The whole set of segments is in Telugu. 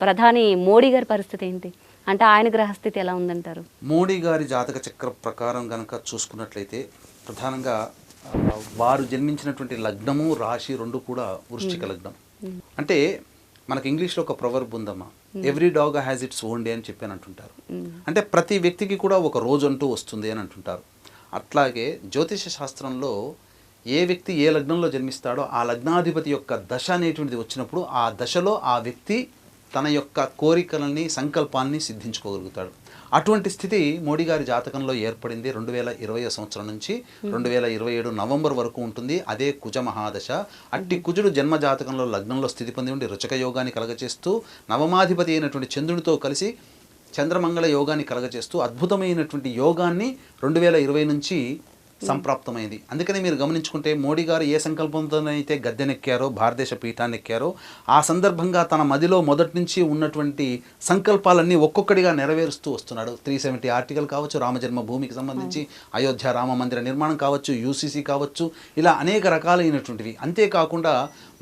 ప్రధాని మోడీ గారి పరిస్థితి ఏంటి? అంటే ఆయన గ్రహస్థితి ఎలా ఉందంటారు? మోడీ గారి జాతక చక్ర ప్రకారం కనుక చూసుకున్నట్లయితే ప్రధానంగా వారు జన్మించినటువంటి లగ్నము రాశి రెండు కూడా వృశ్చిక లగ్నం. అంటే మనకి ఇంగ్లీష్లో ఒక ప్రవర్బ్ ఉందమ్మా, every dog has its own day అని చెప్పి అంటుంటారు. అంటే ప్రతి వ్యక్తికి కూడా ఒక రోజు అంటూ వస్తుంది అని అంటుంటారు. అట్లాగే జ్యోతిష శాస్త్రంలో ఏ వ్యక్తి ఏ లగ్నంలో జన్మిస్తాడో ఆ లగ్నాధిపతి యొక్క దశ అనేటువంటిది వచ్చినప్పుడు ఆ దశలో ఆ వ్యక్తి తన యొక్క కోరికలని సంకల్పాన్ని సిద్ధించుకోగలుగుతాడు. అటువంటి స్థితి మోడీ గారి జాతకంలో ఏర్పడింది 2020 సంవత్సరం నుంచి 2027 నవంబర్ వరకు ఉంటుంది. అదే కుజ మహాదశ. అట్టి కుజుడు జన్మ జాతకంలో లగ్నంలో స్థితి పొంది ఉండి రుచక యోగాన్ని కలగచేస్తూ నవమాధిపతి అయినటువంటి చంద్రునితో కలిసి చంద్రమంగళ యోగాన్ని కలగచేస్తూ అద్భుతమైనటువంటి యోగాన్ని 2020 నుంచి సంప్రాప్తమైంది. అందుకని మీరు గమనించుకుంటే మోడీ గారు ఏ సంకల్పంతోనైతే గద్దెనెక్కారో, భారతదేశ పీఠాన్ని ఎక్కారో, ఆ సందర్భంగా తన మదిలో మొదటి నుంచి ఉన్నటువంటి సంకల్పాలన్నీ ఒక్కొక్కటిగా నెరవేరుస్తూ వస్తున్నాడు. 370 ఆర్టికల్ కావచ్చు, రామజన్మభూమికి సంబంధించి అయోధ్య రామ మందిర నిర్మాణం కావచ్చు, యూసీసీ కావచ్చు, ఇలా అనేక రకాలైనటువంటివి. అంతేకాకుండా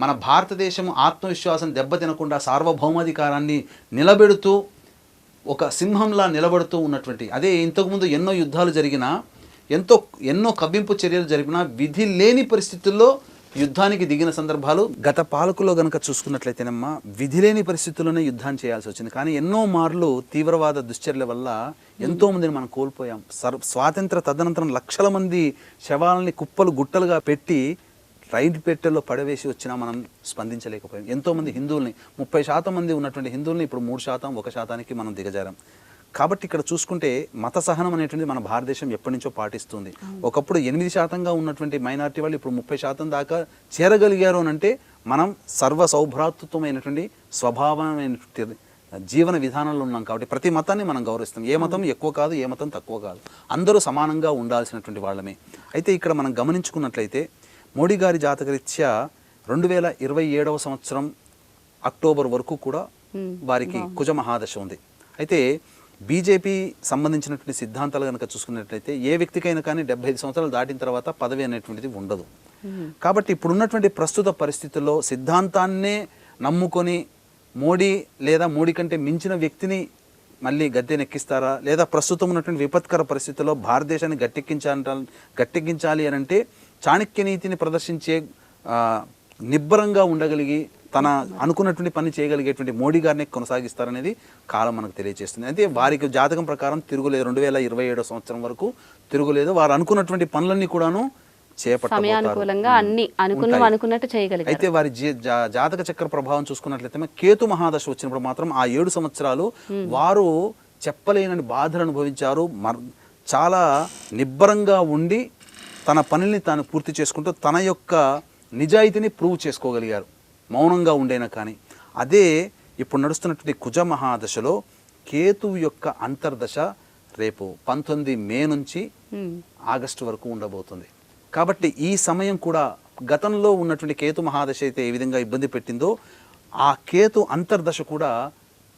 మన భారతదేశం ఆత్మవిశ్వాసం దెబ్బతినకుండా సార్వభౌమాధికారాన్ని నిలబెడుతూ ఒక సింహంలా నిలబడుతూ ఉన్నటువంటి, అదే ఇంతకుముందు ఎన్నో యుద్ధాలు జరిగినా ఎన్నో కవ్వింపు చర్యలు జరిపినా విధి లేని పరిస్థితుల్లో యుద్ధానికి దిగిన సందర్భాలు గత పాలకులో గనక చూసుకున్నట్లయితేనమ్మా విధి లేని పరిస్థితుల్లోనే యుద్ధాన్ని చేయాల్సి వచ్చింది. కానీ ఎన్నో మార్లు తీవ్రవాద దుశ్చర్యల వల్ల ఎంతో మందిని మనం కోల్పోయాం. స్వాతంత్ర తదనంతరం లక్షల మంది శవాలని కుప్పలు గుట్టలుగా పెట్టి రైలు పెట్టెల్లో పడవేసి వచ్చినా మనం స్పందించలేకపోయాం. ఎంతోమంది హిందువుల్ని 30% మంది ఉన్నటువంటి హిందువుల్ని ఇప్పుడు 3%, 1% మనం దిగజారాం. కాబట్టి ఇక్కడ చూసుకుంటే మత సహనం అనేటువంటిది మన భారతదేశం ఎప్పటి నుంచో పాటిస్తుంది. ఒకప్పుడు 8% ఉన్నటువంటి మైనారిటీ వాళ్ళు ఇప్పుడు 30% దాకా చేరగలిగారు అని అంటే మనం సర్వ సౌభ్రాతృత్వమైనటువంటి స్వభావమైనటువంటి జీవన విధానంలో ఉన్నాం. కాబట్టి ప్రతి మతాన్ని మనం గౌరవిస్తాం. ఏ మతం ఎక్కువ కాదు, ఏ మతం తక్కువ కాదు, అందరూ సమానంగా ఉండాల్సినటువంటి వాళ్ళమే. అయితే ఇక్కడ మనం గమనించుకున్నట్లయితే మోడీ గారి జాతకరీత్యా 2027 సంవత్సరం అక్టోబర్ వరకు కూడా వారికి కుజ మహాదశ ఉంది. అయితే బీజేపీ సంబంధించినటువంటి సిద్ధాంతాలు కనుక చూసుకున్నట్లయితే ఏ వ్యక్తికైనా కానీ 75 సంవత్సరాలు దాటిన తర్వాత పదవి అనేటువంటిది ఉండదు. కాబట్టి ఇప్పుడున్నటువంటి ప్రస్తుత పరిస్థితుల్లో సిద్ధాంతాన్నే నమ్ముకొని మోడీ లేదా మోడీ కంటే మించిన వ్యక్తిని మళ్ళీ గద్దెనెక్కిస్తారా, లేదా ప్రస్తుతం ఉన్నటువంటి విపత్కర పరిస్థితుల్లో భారతదేశాన్ని గట్టెక్కించాలి అని అంటే చాణక్య నీతిని ప్రదర్శించే నిబ్బరంగా ఉండగలిగి తన అనుకున్నటువంటి పని చేయగలిగేటువంటి మోడీ గారిని కొనసాగిస్తారనేది కాలం మనకు తెలియజేస్తుంది. అయితే వారికి జాతకం ప్రకారం తిరుగులేదు. 2027 సంవత్సరం వరకు తిరుగులేదు. వారు అనుకున్నటువంటి పనులన్నీ కూడాను చేపట్టారు. అయితే వారి జాతక చక్ర ప్రభావం చూసుకున్నట్లయితే కేతు మహాదశ వచ్చినప్పుడు మాత్రం ఆ 7 సంవత్సరాలు వారు చెప్పలేనని బాధలు అనుభవించారు. చాలా నిబ్బరంగా ఉండి తన పనుల్ని తాను పూర్తి చేసుకుంటూ తన యొక్క నిజాయితీని ప్రూవ్ చేసుకోగలిగారు, మౌనంగా ఉండేనా. కానీ అదే ఇప్పుడు నడుస్తున్నటువంటి కుజ మహాదశలో కేతువు యొక్క అంతర్దశ రేపు 19 మే నుంచి ఆగస్టు వరకు ఉండబోతుంది. కాబట్టి ఈ సమయం కూడా గతంలో ఉన్నటువంటి కేతు మహాదశ అయితే ఏ విధంగా ఇబ్బంది పెట్టిందో ఆ కేతు అంతర్దశ కూడా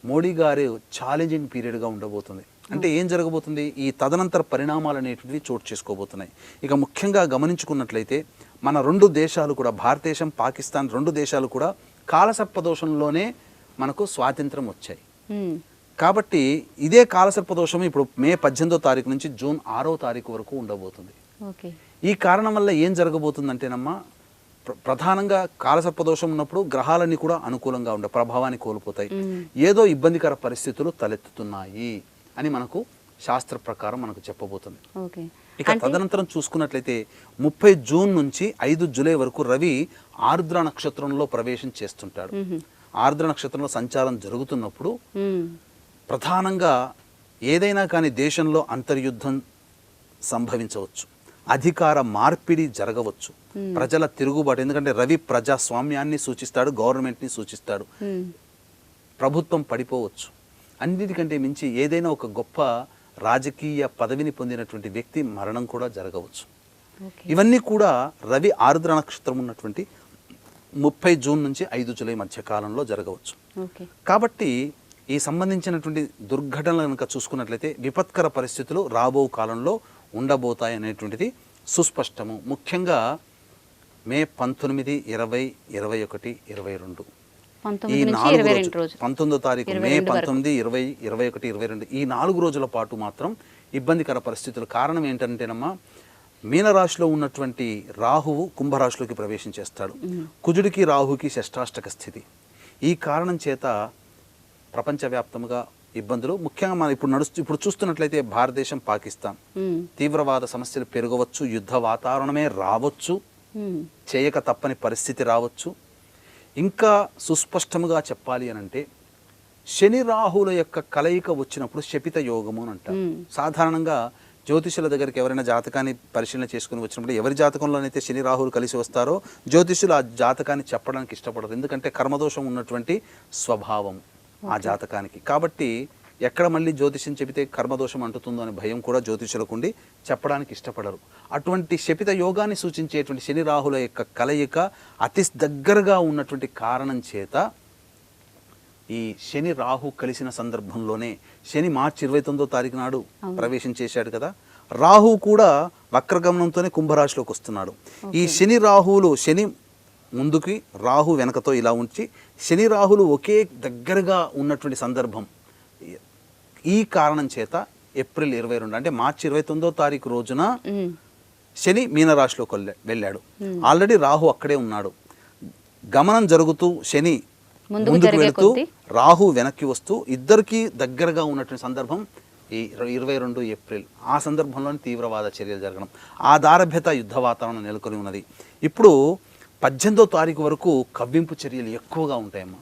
మోడీ గారి ఛాలెంజింగ్ పీరియడ్గా ఉండబోతుంది. అంటే ఏం జరగబోతుంది, ఈ తదనంతర పరిణామాలు అనేటువంటివి చోటు చేసుకోబోతున్నాయి. ఇక ముఖ్యంగా గమనించుకున్నట్లయితే మన రెండు దేశాలు కూడా, భారతదేశం, పాకిస్తాన్ 2 దేశాలు కూడా కాలసర్పదోషంలోనే మనకు స్వాతంత్రం వచ్చాయి. కాబట్టి ఇదే కాలసర్పదోషం ఇప్పుడు మే 18వ తారీఖు నుంచి జూన్ 6వ తారీఖు వరకు ఉండబోతుంది. ఈ కారణం వల్ల ఏం జరగబోతుందంటేనమ్మా, ప్రధానంగా కాలసర్పదోషం ఉన్నప్పుడు గ్రహాలన్నీ కూడా అనుకూలంగా ఉండే ప్రభావాన్ని కోల్పోతాయి. ఏదో ఇబ్బందికర పరిస్థితులు తలెత్తుతున్నాయి అని మనకు శాస్త్ర ప్రకారం మనకు చెప్పబోతుంది. ఇక తదనంతరం చూసుకున్నట్లయితే 30 జూన్ నుంచి 5 జూలై వరకు రవి ఆర్ద్ర నక్షత్రంలో ప్రవేశం చేస్తుంటాడు. ఆర్ద్ర నక్షత్రంలో సంచారం జరుగుతున్నప్పుడు ప్రధానంగా ఏదైనా కానీ దేశంలో అంతర్యుద్ధం సంభవించవచ్చు, అధికార మార్పిడి జరగవచ్చు, ప్రజల తిరుగుబాటు. ఎందుకంటే రవి ప్రజాస్వామ్యాన్ని సూచిస్తాడు, గవర్నమెంట్ని సూచిస్తాడు. ప్రభుత్వం పడిపోవచ్చు. అన్నిటికంటే మించి ఏదైనా ఒక గొప్ప రాజకీయ పదవిని పొందినటువంటి వ్యక్తి మరణం కూడా జరగవచ్చు. ఇవన్నీ కూడా రవి ఆర్ద్ర నక్షత్రం ఉన్నటువంటి 30 జూన్ నుంచి 5 జూలై మధ్య కాలంలో జరగవచ్చు. కాబట్టి ఈ సంబంధించినటువంటి దుర్ఘటనలు కనుక చూసుకున్నట్లయితే విపత్కర పరిస్థితులు రాబో కాలంలో ఉండబోతాయి అనేటువంటిది సుస్పష్టము. ముఖ్యంగా మే 19, 20, 21, 22 19 ఈ నుంచి 4 22 రోజులు. 19వ తారీఖు మే 19, 20, 21, 22 ఈ 4 రోజుల పాటు మాత్రం ఇబ్బందికర పరిస్థితులు. కారణం ఏంటంటేనమ్మా, మీనరాశిలో ఉన్నటువంటి రాహువు కుంభరాశిలోకి ప్రవేశించేస్తాడు. కుజుడికి రాహుకి షష్టాష్టక స్థితి. ఈ కారణం చేత ప్రపంచవ్యాప్తంగా ఇబ్బందులు, ముఖ్యంగా మనం ఇప్పుడు చూస్తున్నట్లయితే భారతదేశం, పాకిస్తాన్ తీవ్రవాద సమస్యలు పెరగవచ్చు, యుద్ధ వాతావరణమే రావచ్చు, చేయక తప్పని పరిస్థితి రావచ్చు. ఇంకా సుస్పష్టముగా చెప్పాలి అని అంటే శని రాహుల యొక్క కలయిక వచ్చినప్పుడు శపిత యోగము అని అంటారు. సాధారణంగా జ్యోతిషుల దగ్గరికి ఎవరైనా జాతకాన్ని పరిశీలన చేసుకుని వచ్చినప్పుడు ఎవరి జాతకంలోనైతే శని రాహులు కలిసి వస్తారో జ్యోతిషులు ఆ జాతకాన్ని చెప్పడానికి ఇష్టపడరు. ఎందుకంటే కర్మదోషం ఉన్నటువంటి స్వభావం ఆ జాతకానికి. కాబట్టి ఎక్కడ మళ్ళీ జ్యోతిషం చెబితే కర్మదోషం అంటుతుందో అనే భయం కూడా జ్యోతిషులకు ఉండి చెప్పడానికి ఇష్టపడరు. అటువంటి శపిత యోగాన్ని సూచించేటువంటి శని రాహుల యొక్క కలయిక అతి దగ్గరగా ఉన్నటువంటి కారణం చేత ఈ శని రాహు కలిసిన సందర్భంలోనే శని మార్చి 29వ తారీఖు నాడు ప్రవేశం చేశాడు కదా, రాహు కూడా వక్రగమనంతోనే కుంభరాశిలోకి వస్తున్నాడు. ఈ శని రాహువులు, శని ముందుకి రాహు వెనకతో ఇలా ఉంచి శని రాహులు ఒకే దగ్గరగా ఉన్నటువంటి సందర్భం. ఈ కారణం చేత ఏప్రిల్ 22 అంటే మార్చి 29వ తారీఖు రోజున శని మీనరాశిలోకి వెళ్ళాడు. ఆల్రెడీ రాహు అక్కడే ఉన్నాడు. గమనం జరుగుతూ శని ముందుకు వెళుతూ రాహు వెనక్కి వస్తూ ఇద్దరికి దగ్గరగా ఉన్నటువంటి సందర్భం ఈ 22 ఏప్రిల్. ఆ సందర్భంలోనే తీవ్రవాద చర్యలు జరగడం, ఆ దారభ్యత యుద్ధ వాతావరణం నెలకొని ఉన్నది. ఇప్పుడు 18వ తారీఖు వరకు కవ్వింపు చర్యలు ఎక్కువగా ఉంటాయమ్మా.